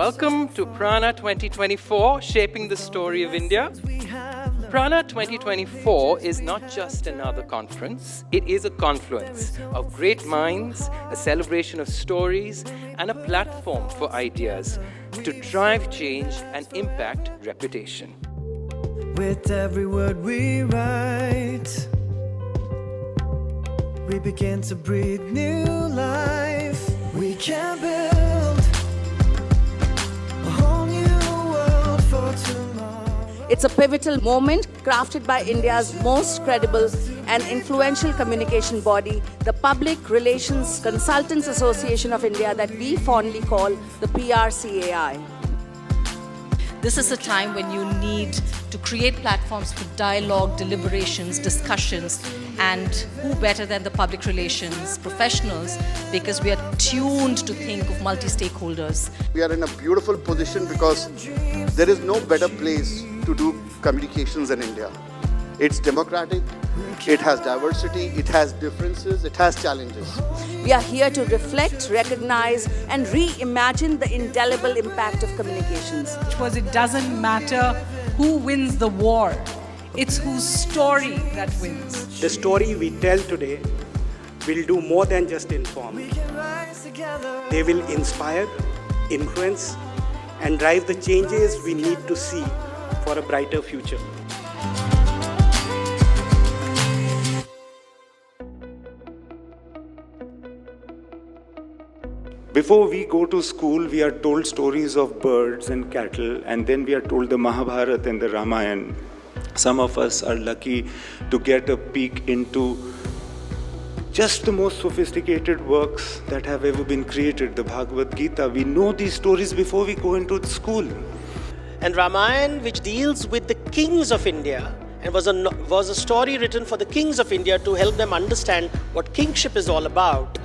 Welcome to PRana 2024, Shaping the Story of India. PRana 2024 is not just another conference, it is a confluence of great minds, a celebration of stories, and a platform for ideas to drive change and impact reputation. With every word we write, we begin to breathe new life. We can build a whole new world for tomorrow. It's a pivotal moment crafted by India's most credible and influential communication body, the Public Relations Consultants Association of India, that we fondly call the PRCAI. This is a time when you need to create platforms for dialogue, deliberations, discussions, and who better than the public relations professionals, because we are tuned to think of multi-stakeholders. We are in a beautiful position because there is no better place to do communications in India. It's democratic, it has diversity, it has differences, it has challenges. We are here to reflect, recognize, and reimagine the indelible impact of communications. Because it doesn't matter who wins the war, it's whose story that wins. The story we tell today will do more than just inform. They will inspire, influence, and drive the changes we need to see for a brighter future. Before we go to school, we are told stories of birds and cattle, and then we are told the Mahabharata and the Ramayana. Some of us are lucky to get a peek into just the most sophisticated works that have ever been created, the Bhagavad Gita. We know these stories before we go into school. And Ramayana, which deals with the kings of India, and was a story written for the kings of India to help them understand what kingship is all about,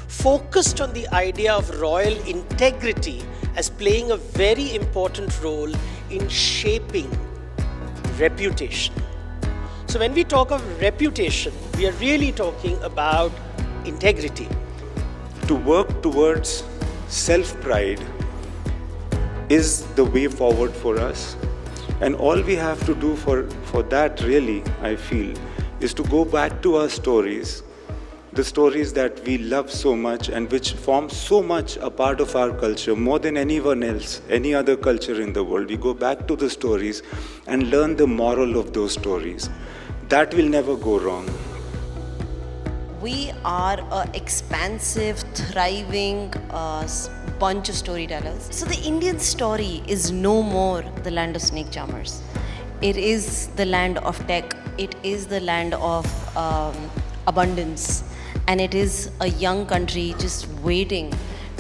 focused on the idea of royal integrity as playing a very important role in shaping reputation. So when we talk of reputation, we are really talking about integrity. To work towards self-pride is the way forward for us. And all we have to do for that, really, I feel, is to go back to our stories, the stories that we love so much and which form so much a part of our culture, more than anyone else, any other culture in the world. We go back to the stories and learn the moral of those stories. That will never go wrong. We are an expansive, thriving bunch of storytellers. So the Indian story is no more the land of snake charmers. It is the land of tech. It is the land of abundance. And it is a young country just waiting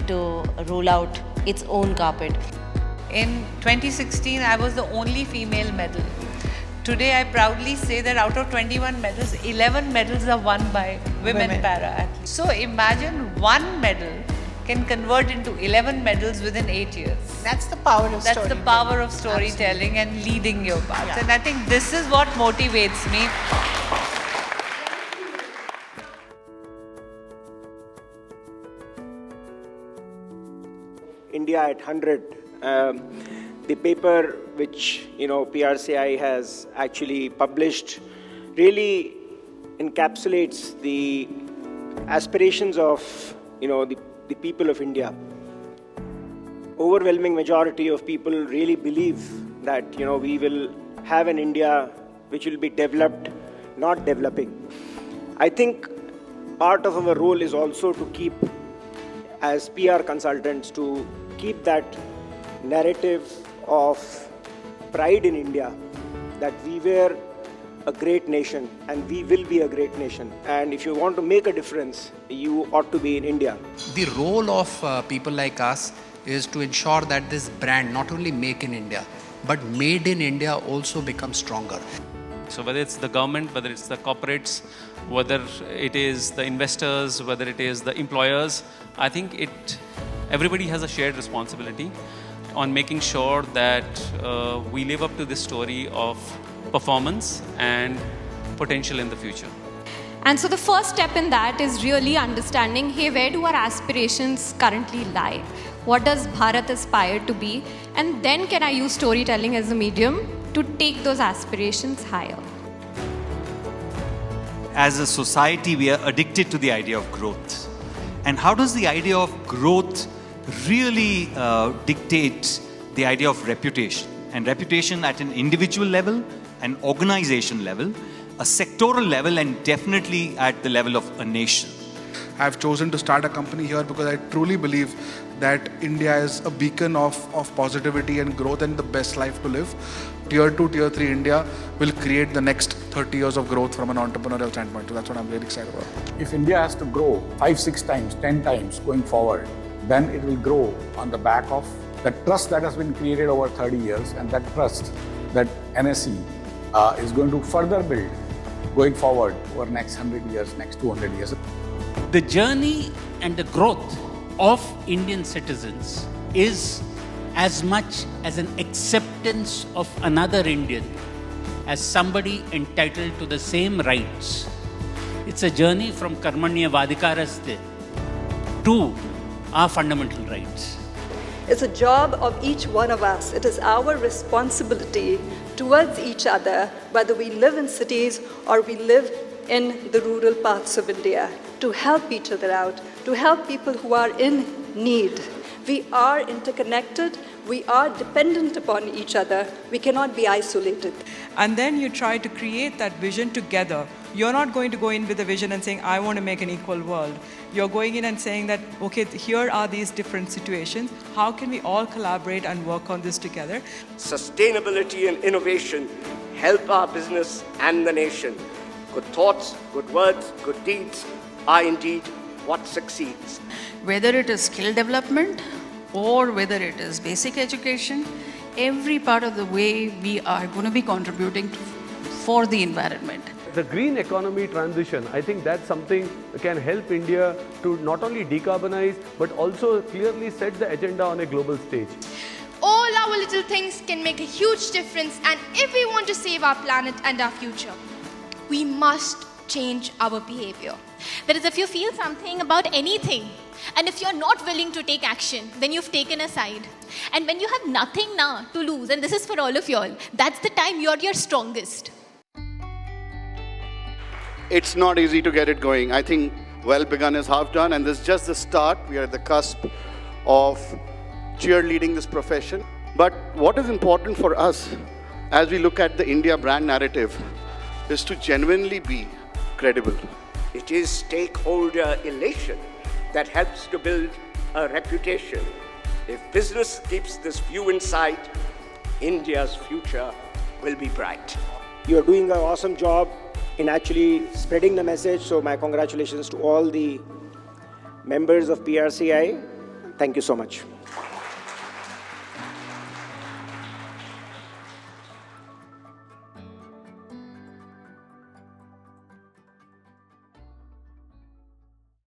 to roll out its own carpet. In 2016, I was the only female medal. Today, I proudly say that out of 21 medals, 11 medals are won by women para-athletes. So imagine one medal can convert into 11 medals within 8 years. That's the power of storytelling. That's the power of storytelling and leading your path. Yeah. And I think this is what motivates me. India at 100. The paper which PRCAI has actually published really encapsulates the aspirations of the people of India. Overwhelming majority of people really believe that we will have an India which will be developed, not developing. I think part of our role is also to keep, as PR consultants, to keep that narrative of pride in India, that we were a great nation and we will be a great nation. And if you want to make a difference, you ought to be in India. The role of people like us is to ensure that this brand, not only Make in India, but Made in India also becomes stronger. So whether it's the government, whether it's the corporates, whether it is the investors, whether it is the employers, I think everybody has a shared responsibility on making sure that we live up to this story of performance and potential in the future. And so the first step in that is really understanding, hey, where do our aspirations currently lie? What does Bharat aspire to be? And then can I use storytelling as a medium to take those aspirations higher? As a society, we are addicted to the idea of growth. And how does the idea of growth really dictate the idea of reputation? And reputation at an individual level, an organization level, a sectoral level, and definitely at the level of a nation. I've chosen to start a company here because I truly believe that India is a beacon of positivity and growth and the best life to live. Tier 2, Tier 3 India will create the next 30 years of growth from an entrepreneurial standpoint. So that's what I'm really excited about. If India has to grow 5, 6 times, 10 times going forward, then it will grow on the back of the trust that has been created over 30 years, and that trust that NSE is going to further build going forward over next 100 years, next 200 years. The journey and the growth of Indian citizens is as much as an acceptance of another Indian as somebody entitled to the same rights. It's a journey from Karmanya Vadikaraste to our fundamental rights. It's a job of each one of us. It is our responsibility towards each other, whether we live in cities or we live in the rural parts of India, to help each other out, to help people who are in need. We are interconnected, we are dependent upon each other, we cannot be isolated. And then you try to create that vision together. You're not going to go in with a vision and saying, I want to make an equal world. You're going in and saying that, okay, here are these different situations. How can we all collaborate and work on this together? Sustainability and innovation help our business and the nation. Good thoughts, good words, good deeds are indeed what succeeds. Whether it is skill development or whether it is basic education, every part of the way we are going to be contributing for the environment. The green economy transition, I think that's something that can help India to not only decarbonize but also clearly set the agenda on a global stage. All our little things can make a huge difference, and if we want to save our planet and our future, we must change our behavior. That is, if you feel something about anything, and if you're not willing to take action, then you've taken a side. And when you have nothing now to lose, and this is for all of y'all, that's the time you're your strongest. It's not easy to get it going. I think well begun is half done, and this is just the start. We are at the cusp of cheerleading this profession. But what is important for us as we look at the India brand narrative is to genuinely be credible. It is stakeholder elation that helps to build a reputation. If business keeps this view in sight, India's future will be bright. You are doing an awesome job in actually spreading the message, so my congratulations to all the members of PRCAI. Thank you so much.